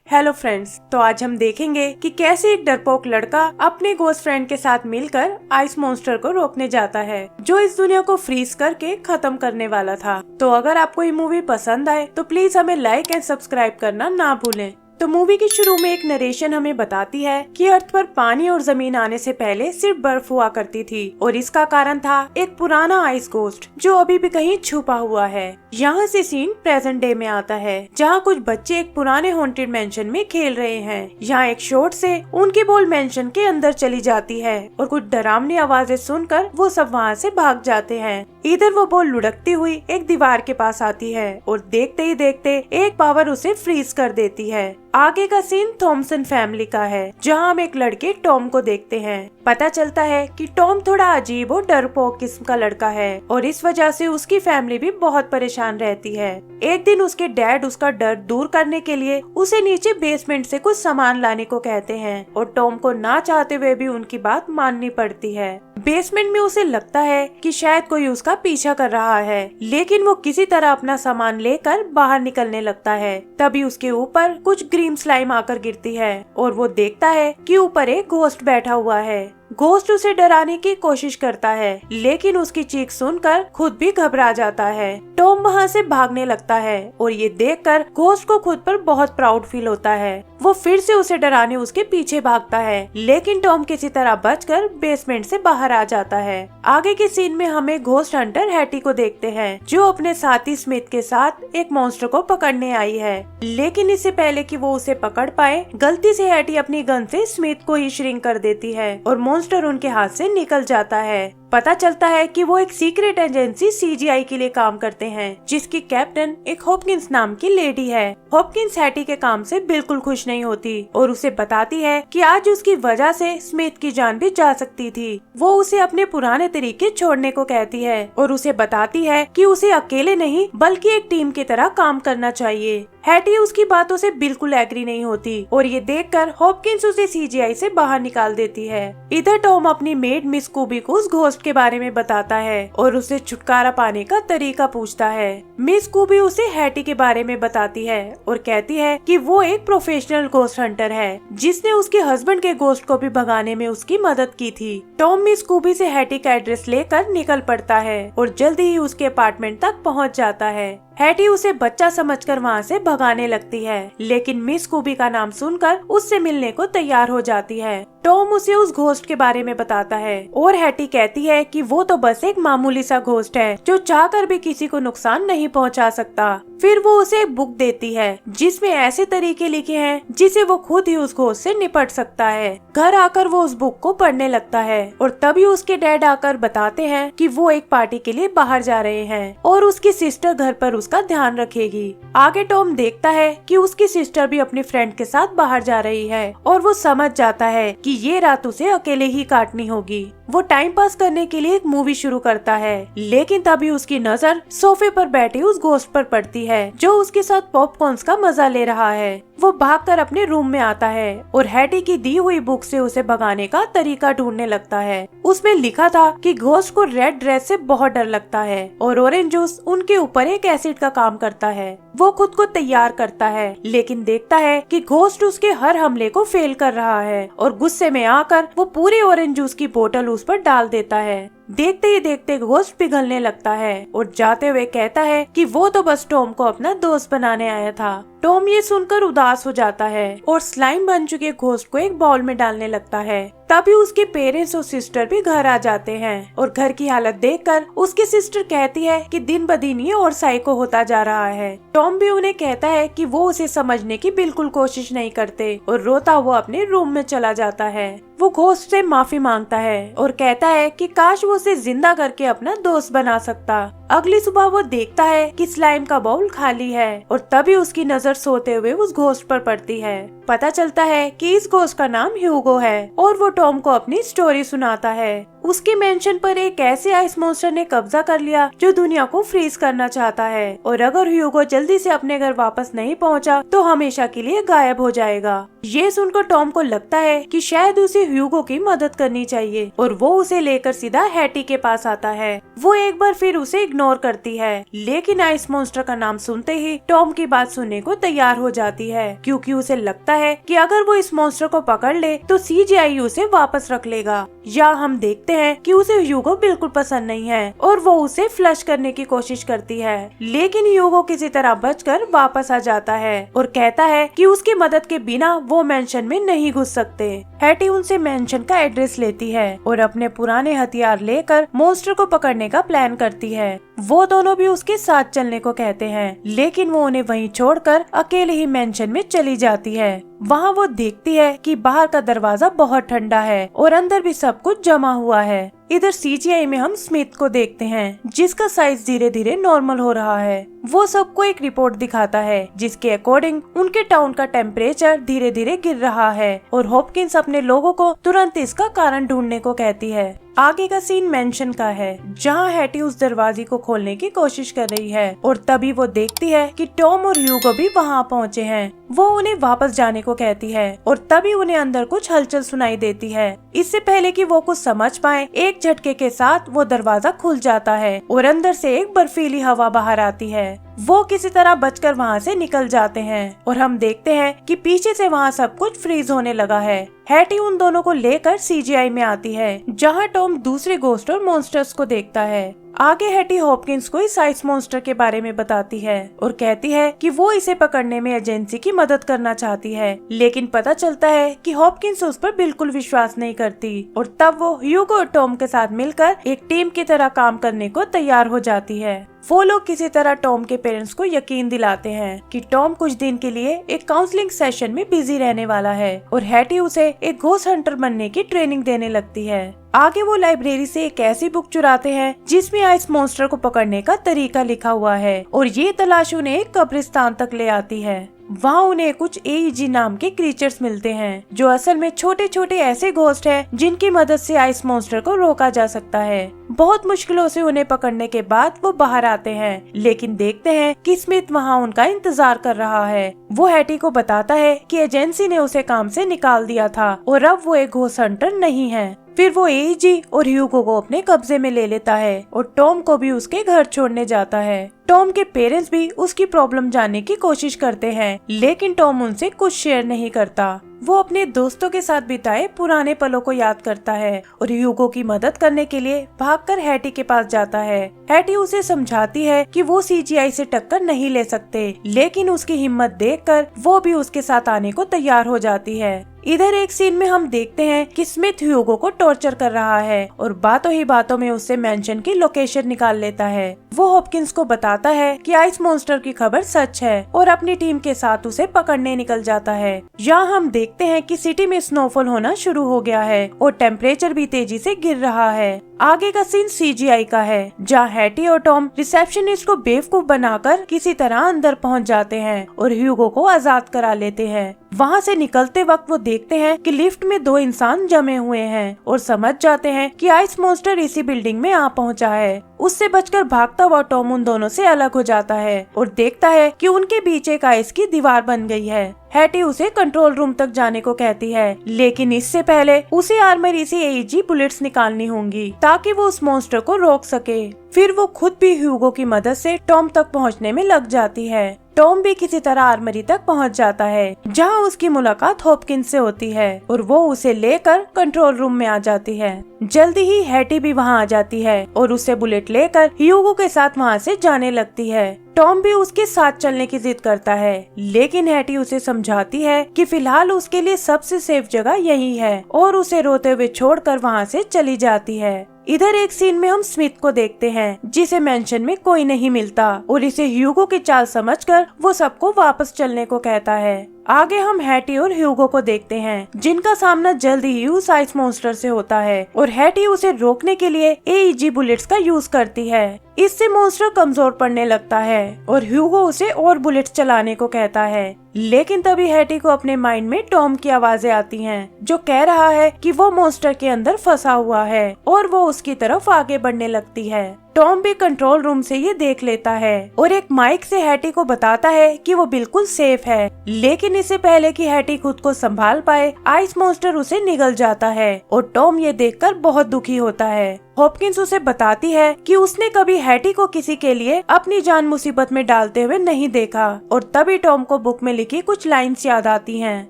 Hello friends, तो आज हम देखेंगे कि कैसे एक डरपोक लड़का अपने गोस्ट फ्रेंड के साथ मिलकर आइस मॉन्स्टर को रोकने जाता है जो इस दुनिया को फ्रीज करके खत्म करने वाला था। तो अगर आपको ये मूवी पसंद आए तो प्लीज हमें लाइक एंड सब्सक्राइब करना ना भूलें। तो मूवी के शुरू में एक नरेशन हमें बताती है कि अर्थ पर पानी और जमीन आने से पहले सिर्फ बर्फ हुआ करती थी और इसका कारण था एक पुराना आइस गोस्ट जो अभी भी कहीं छुपा हुआ है। यहाँ से सीन प्रेजेंट डे में आता है जहाँ कुछ बच्चे एक पुराने हॉन्टेड मेंशन में खेल रहे हैं। यहाँ एक शॉट से उनकी बॉल मेंशन के अंदर चली जाती है और कुछ डरावनी आवाजें सुनकर वो सब वहाँ से भाग जाते हैं। इधर वो बॉल लुढ़कती हुई एक दीवार के पास आती है और देखते ही देखते एक पावर उसे फ्रीज कर देती है। आगे का सीन थॉमसन फैमिली का है जहां हम एक लड़के टॉम को देखते हैं। पता चलता है कि टॉम थोड़ा अजीब और डरपोक किस्म का लड़का है और इस वजह से उसकी फैमिली भी बहुत परेशान रहती है। एक दिन उसके डैड उसका डर दूर करने के लिए उसे नीचे बेसमेंट से कुछ सामान लाने को कहते हैं और टॉम को ना चाहते हुए भी उनकी बात माननी पड़ती है। बेसमेंट में उसे लगता है कि शायद कोई उसका पीछा कर रहा है, लेकिन वो किसी तरह अपना सामान लेकर बाहर निकलने लगता है। तभी उसके ऊपर कुछ ग्रीन स्लाइम आकर गिरती है और वो देखता है कि ऊपर एक घोस्ट बैठा हुआ है। घोस्ट उसे डराने की कोशिश करता है, लेकिन उसकी चीख सुनकर खुद भी घबरा जाता है। टॉम वहाँ से भागने लगता है और ये देखकर घोस्ट को खुद पर बहुत प्राउड फील होता है। वो फिर से उसे डराने उसके पीछे भागता है, लेकिन टॉम किसी तरह बचकर बेसमेंट से बाहर आ जाता है। आगे के सीन में हमें घोस्ट हंटर हैटी को देखते हैं जो अपने साथी स्मिथ के साथ एक मॉन्स्टर को पकड़ने आई है, लेकिन इससे पहले कि वो उसे पकड़ पाए गलती से हैटी अपनी गन से स्मिथ को ही श्रिंक कर देती है और मॉन्स्टर उनके हाथ से निकल जाता है। पता चलता है कि वो एक सीक्रेट एजेंसी सीजीआई के लिए काम करते हैं जिसकी कैप्टन एक हॉपकिंस नाम की लेडी है। हॉपकिंस हैटी के काम से बिल्कुल खुश नहीं होती और उसे बताती है कि आज उसकी वजह से स्मिथ की जान भी जा सकती थी। वो उसे अपने पुराने तरीके छोड़ने को कहती है और उसे बताती है कि उसे अकेले नहीं बल्कि एक टीम की तरह काम करना चाहिए। हैटी उसकी बातों से बिल्कुल एग्री नहीं होती और ये देखकर हॉपकिंस उसे सीजीआई से बाहर निकाल देती है। इधर टॉम अपनी मेड मिस कूबी को उस घोस्ट के बारे में बताता है और उसे छुटकारा पाने का तरीका पूछता है। मिस कूबी उसे हैटी के बारे में बताती है और कहती है कि वो एक प्रोफेशनल घोस्ट हंटर है जिसने उसके हस्बैंड के घोस्ट को भी भगाने में उसकी मदद की थी। टॉम मिस कूबी से हैटी का एड्रेस लेकर निकल पड़ता है और जल्दी ही उसके अपार्टमेंट तक पहुँच जाता है। हैटी उसे बच्चा समझकर वहाँ से भगाने लगती है, लेकिन मिस कूबी का नाम सुनकर उससे मिलने को तैयार हो जाती है। टॉम उसे उस घोस्ट के बारे में बताता है और हैटी कहती है कि वो तो बस एक मामूली सा घोस्ट है जो चाहकर भी किसी को नुकसान नहीं पहुंचा सकता। फिर वो उसे एक बुक देती है जिसमें ऐसे तरीके लिखे हैं जिसे वो खुद ही उस घोस्ट से निपट सकता है। घर आकर वो उस बुक को पढ़ने लगता है और तभी उसके डैड आकर बताते हैं कि वो एक पार्टी के लिए बाहर जा रहे हैं और उसकी सिस्टर घर पर उसका ध्यान रखेगी। आगे टॉम देखता है कि उसकी सिस्टर भी अपनी फ्रेंड के साथ बाहर जा रही है और वो समझ जाता है कि ये रात उसे अकेले ही काटनी होगी। वो टाइम पास करने के लिए एक मूवी शुरू करता है, लेकिन तभी उसकी नजर सोफे पर बैठे उस घोस्ट पर पड़ती है जो उसके साथ पॉपकॉर्न्स का मजा ले रहा है। वो भागकर अपने रूम में आता है और हैटी की दी हुई बुक से उसे भगाने का तरीका ढूंढने लगता है। उसमें लिखा था कि घोस्ट को रेड ड्रेस से बहुत डर लगता है और ऑरेंज जूस उनके ऊपर एक एसिड का काम करता है। वो खुद को तैयार करता है, लेकिन देखता है कि घोस्ट उसके हर हमले को फेल कर रहा है और गुस्से में आकर वो पूरे ऑरेंज जूस की बोतल उस पर डाल देता है। देखते ही देखते घोस्ट पिघलने लगता है और जाते हुए कहता है कि वो तो बस टॉम को अपना दोस्त बनाने आया था। टॉम ये सुनकर उदास हो जाता है और स्लाइम बन चुके घोस्ट को एक बाउल में डालने लगता है। तभी उसके पेरेंट्स और सिस्टर भी घर आ जाते हैं और घर की हालत देखकर उसकी सिस्टर कहती है कि दिन ब दिन ये और साइको होता जा रहा है। टॉम भी उन्हें कहता है कि वो उसे समझने की बिल्कुल कोशिश नहीं करते और रोता हुआ अपने रूम में चला जाता है। वो घोस्ट से माफी मांगता है और कहता है कि काश वो उसे जिंदा करके अपना दोस्त बना सकता। अगली सुबह वो देखता है कि स्लाइम का बाउल खाली है और तभी उसकी नजर सोते हुए उस घोस्ट पर पड़ती है। पता चलता है कि इस घोस्ट का नाम ह्यूगो है और वो टॉम को अपनी स्टोरी सुनाता है। उसके मेंशन पर एक ऐसे आइस मॉन्स्टर ने कब्जा कर लिया जो दुनिया को फ्रीज करना चाहता है, और अगर ह्यूगो जल्दी से अपने घर वापस नहीं पहुंचा तो हमेशा के लिए गायब हो जाएगा। ये सुनकर टॉम को लगता है कि शायद उसे ह्यूगो की मदद करनी चाहिए, और वो उसे लेकर सीधा हैटी के पास आता है। वो एक बार फिर उसे इग्नोर करती है, लेकिन आइस मॉन्स्टर का नाम सुनते ही टॉम की बात सुनने को तैयार हो जाती है, क्योंकि उसे लगता है कि अगर वो इस मॉन्स्टर को पकड़ ले तो CGI उसे वापस रख लेगा। या हम देखते हैं कि उसे ह्यूगो बिल्कुल पसंद नहीं है और वो उसे फ्लश करने की कोशिश करती है, लेकिन ह्यूगो किसी तरह बचकर वापस आ जाता है और कहता है कि उसकी मदद के बिना वो मेंशन में नहीं घुस सकते। हैटी उनसे मेंशन का एड्रेस लेती है और अपने पुराने हथियार लेकर मॉन्स्टर को पकड़ने का प्लान करती है। वो दोनों भी उसके साथ चलने को कहते हैं, लेकिन वो उन्हें वहीं छोड़कर अकेले ही मेंशन में चली जाती है। वहाँ वो देखती है कि बाहर का दरवाजा बहुत ठंडा है और अंदर भी सब कुछ जमा हुआ है। इधर CGI में हम स्मिथ को देखते हैं, जिसका साइज धीरे धीरे नॉर्मल हो रहा है। वो सबको एक रिपोर्ट दिखाता है जिसके अकॉर्डिंग उनके टाउन का टेम्परेचर धीरे धीरे गिर रहा है, और हॉपकिंस अपने लोगों को तुरंत इसका कारण ढूंढने को कहती है। आगे का सीन मेंशन का है, जहाँ हैटी उस दरवाजे को खोलने की कोशिश कर रही है, और तभी वो देखती है कि टॉम और ह्यूगो भी वहाँ पहुँचे हैं। वो उन्हें वापस जाने को कहती है, और तभी उन्हें अंदर कुछ हलचल सुनाई देती है। इससे पहले कि वो कुछ समझ पाए, एक झटके के साथ वो दरवाजा खुल जाता है और अंदर से एक बर्फीली हवा बाहर आती है। वो किसी तरह बचकर वहाँ से निकल जाते हैं, और हम देखते हैं कि पीछे से वहाँ सब कुछ फ्रीज होने लगा है। हैटी उन दोनों को लेकर CGI में आती है, जहाँ टॉम दूसरे गोस्ट और मॉन्स्टर्स को देखता है। आगे हैटी हॉपकिंस को इस आइस मॉन्स्टर के बारे में बताती है और कहती है कि वो इसे पकड़ने में एजेंसी की मदद करना चाहती है, लेकिन पता चलता है कि हॉपकिंस उस पर बिल्कुल विश्वास नहीं करती, और तब वो ह्यूगो और टॉम के साथ मिलकर एक टीम की तरह काम करने को तैयार हो जाती है। वो लोग किसी तरह टॉम के पेरेंट्स को यकीन दिलाते हैं कि टॉम कुछ दिन के लिए एक काउंसलिंग सेशन में बिजी रहने वाला है, और हैटी उसे एक घोस्ट हंटर बनने की ट्रेनिंग देने लगती है। आगे वो लाइब्रेरी से एक ऐसी बुक चुराते हैं जिसमें आइस मॉन्स्टर को पकड़ने का तरीका लिखा हुआ है, और ये तलाश उन्हें एक कब्रिस्तान तक ले आती है। वहाँ उन्हें कुछ AEG नाम के क्रीचर्स मिलते हैं, जो असल में छोटे छोटे ऐसे घोस्ट हैं जिनकी मदद से आइस मॉन्स्टर को रोका जा सकता है। बहुत मुश्किलों से उन्हें पकड़ने के बाद वो बाहर आते हैं, लेकिन देखते हैं कि स्मिथ वहाँ उनका इंतजार कर रहा है। वो हैटी को बताता है कि एजेंसी ने उसे काम से निकाल दिया था और अब वो एक घोस्ट हंटर नहीं है। फिर वो AEG और ह्यूगो को अपने कब्जे में ले लेता है और टॉम को भी उसके घर छोड़ने जाता है। टॉम के पेरेंट्स भी उसकी प्रॉब्लम जानने की कोशिश करते हैं, लेकिन टॉम उनसे कुछ शेयर नहीं करता। वो अपने दोस्तों के साथ बिताए पुराने पलों को याद करता है और ह्यूगो की मदद करने के लिए भागकर हैटी के पास जाता है। हैटी उसे समझाती है कि वो CGI से टक्कर नहीं ले सकते, लेकिन उसकी हिम्मत देखकर वो भी उसके साथ आने को तैयार हो जाती है। इधर एक सीन में हम देखते हैं कि स्मिथ ह्यूगो को टॉर्चर कर रहा है और बातों ही बातों में उससे मेंशन की लोकेशन निकाल लेता है। वो हॉपकिंस को बताता है कि आइस मॉन्स्टर की खबर सच है और अपनी टीम के साथ उसे पकड़ने निकल जाता है। यहाँ हम देखते हैं कि सिटी में स्नोफॉल होना शुरू हो गया है और टेम्परेचर भी तेजी से गिर रहा है। आगे का सीन CGI का है, जहाँ हैटी और टॉम रिसेप्शनिस्ट को बेवकूफ बनाकर किसी तरह अंदर पहुँच जाते हैं और ह्यूगो को आजाद करा लेते हैं। वहाँ से निकलते वक्त वो देखते हैं कि लिफ्ट में 2 इंसान जमे हुए हैं और समझ जाते हैं कि आइस मॉन्स्टर इसी बिल्डिंग में आ पहुँचा है। उससे बचकर भागता हुआ टॉम उन दोनों से अलग हो जाता है और देखता है कि उनके बीच एक आइस की दीवार बन गई है। हैटी उसे कंट्रोल रूम तक जाने को कहती है, लेकिन इससे पहले उसे आर्मरी से AEG बुलेट्स निकालनी होंगी ताकि वो उस मॉन्स्टर को रोक सके। फिर वो खुद भी ह्यूगो की मदद से टॉम तक पहुंचने में लग जाती है। टॉम भी किसी तरह आर्मरी तक पहुंच जाता है, जहां उसकी मुलाकात हॉपकिंस से होती है और वो उसे लेकर कंट्रोल रूम में आ जाती है। जल्दी ही हैटी भी वहां आ जाती है और उसे बुलेट लेकर ह्यूगो के साथ वहां से जाने लगती है। टॉम भी उसके साथ चलने की जिद करता है, लेकिन हैटी उसे समझाती है कि फिलहाल उसके लिए सबसे सेफ जगह यही है और उसे रोते हुए छोड़कर वहां से चली जाती है। इधर एक सीन में हम स्मिथ को देखते हैं, जिसे मेंशन में कोई नहीं मिलता और इसे ह्यूगो की चाल समझकर वो सबको वापस चलने को कहता है। आगे हम हैटी और ह्यूगो को देखते हैं, जिनका सामना जल्दी ही उस आइस मॉन्स्टर से होता है और हैटी उसे रोकने के लिए AEG बुलेट्स का यूज करती है। इससे मॉन्स्टर कमजोर पड़ने लगता है और ह्यूगो उसे और बुलेट्स चलाने को कहता है, लेकिन तभी हैटी को अपने माइंड में टॉम की आवाजें आती हैं, जो कह रहा है कि वो मॉन्स्टर के अंदर फंसा हुआ है और वो उसकी तरफ आगे बढ़ने लगती है। टॉम भी कंट्रोल रूम से ये देख लेता है और एक माइक से हैटी को बताता है कि वो बिल्कुल सेफ है, लेकिन इससे पहले कि हैटी खुद को संभाल पाए, आइस मॉन्स्टर उसे निगल जाता है और टॉम ये देखकर बहुत दुखी होता है। हॉपकिंस उसे बताती है कि उसने कभी हैटी को किसी के लिए अपनी जान मुसीबत में डालते हुए नहीं देखा और तभी टॉम को बुक में लिखी कुछ लाइन्स याद आती हैं।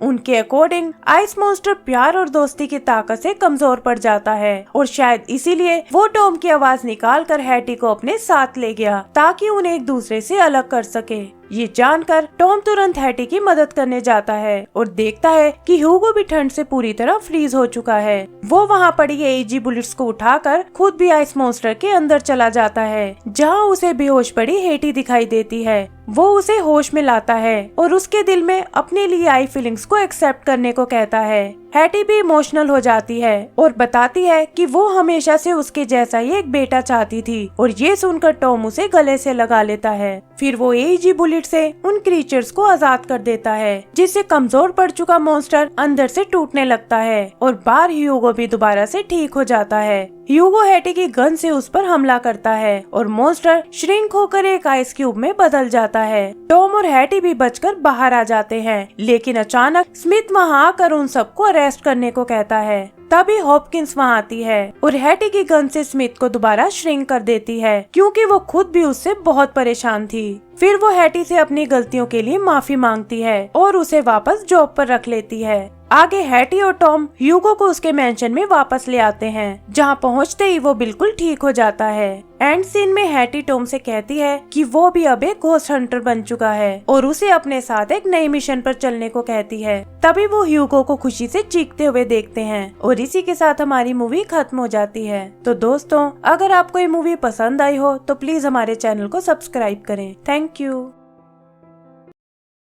उनके अकॉर्डिंग आइस मॉन्स्टर प्यार और दोस्ती की ताकत से कमजोर पड़ जाता है और शायद इसीलिए वो टॉम की आवाज निकाल कर हैटी को अपने साथ ले गया ताकि उन्हें एक दूसरे से अलग कर सके। ये जानकर टॉम तुरंत हैटी की मदद करने जाता है और देखता है कि ह्यूगो भी ठंड से पूरी तरह फ्रीज हो चुका है। वो वहाँ पड़ी एजी बुलेट्स को उठाकर खुद भी आइस मॉन्स्टर के अंदर चला जाता है, जहाँ उसे बेहोश पड़ी हैटी दिखाई देती है। वो उसे होश में लाता है और उसके दिल में अपने लिए आई फीलिंग्स को एक्सेप्ट करने को कहता है। हैटी भी इमोशनल हो जाती है और बताती है कि वो हमेशा से उसके जैसा ही एक बेटा चाहती थी और ये सुनकर टॉम उसे गले से लगा लेता है। फिर वो एजी बुलेट से उन क्रीचर्स को आजाद कर देता है, जिससे कमजोर पड़ चुका मॉन्स्टर अंदर से टूटने लगता है और बाहर ह्यूगो भी दोबारा से ठीक हो जाता है। ह्यूगो हैटी की गन से उस पर हमला करता है और मॉन्स्टर श्रिंक होकर एक आइस क्यूब में बदल जाता है। टॉम और हैटी भी बचकर बाहर आ जाते हैं, लेकिन अचानक स्मिथ वहाँ आकर उन सबको अरेस्ट करने को कहता है। तभी हॉपकिंस वहाँ आती है और हैटी की गन से स्मिथ को दोबारा श्रिंक कर देती है, क्योंकि वो खुद भी उससे बहुत परेशान थी। फिर वो हैटी से अपनी गलतियों के लिए माफी मांगती है और उसे वापस जॉब पर रख लेती है। आगे हैटी और टॉम ह्यूगो को उसके मेंशन में वापस ले आते हैं, जहाँ पहुँचते ही वो बिल्कुल ठीक हो जाता है। एंड सीन में हैटी टॉम से कहती है कि वो भी अब एक घोस्ट हंटर बन चुका है और उसे अपने साथ एक नई मिशन पर चलने को कहती है। तभी वो ह्यूगो को खुशी से चीखते हुए देखते हैं और इसी के साथ हमारी मूवी खत्म हो जाती है। तो दोस्तों, अगर आपको ये मूवी पसंद आई हो तो प्लीज हमारे चैनल को सब्सक्राइब करें। Thank you.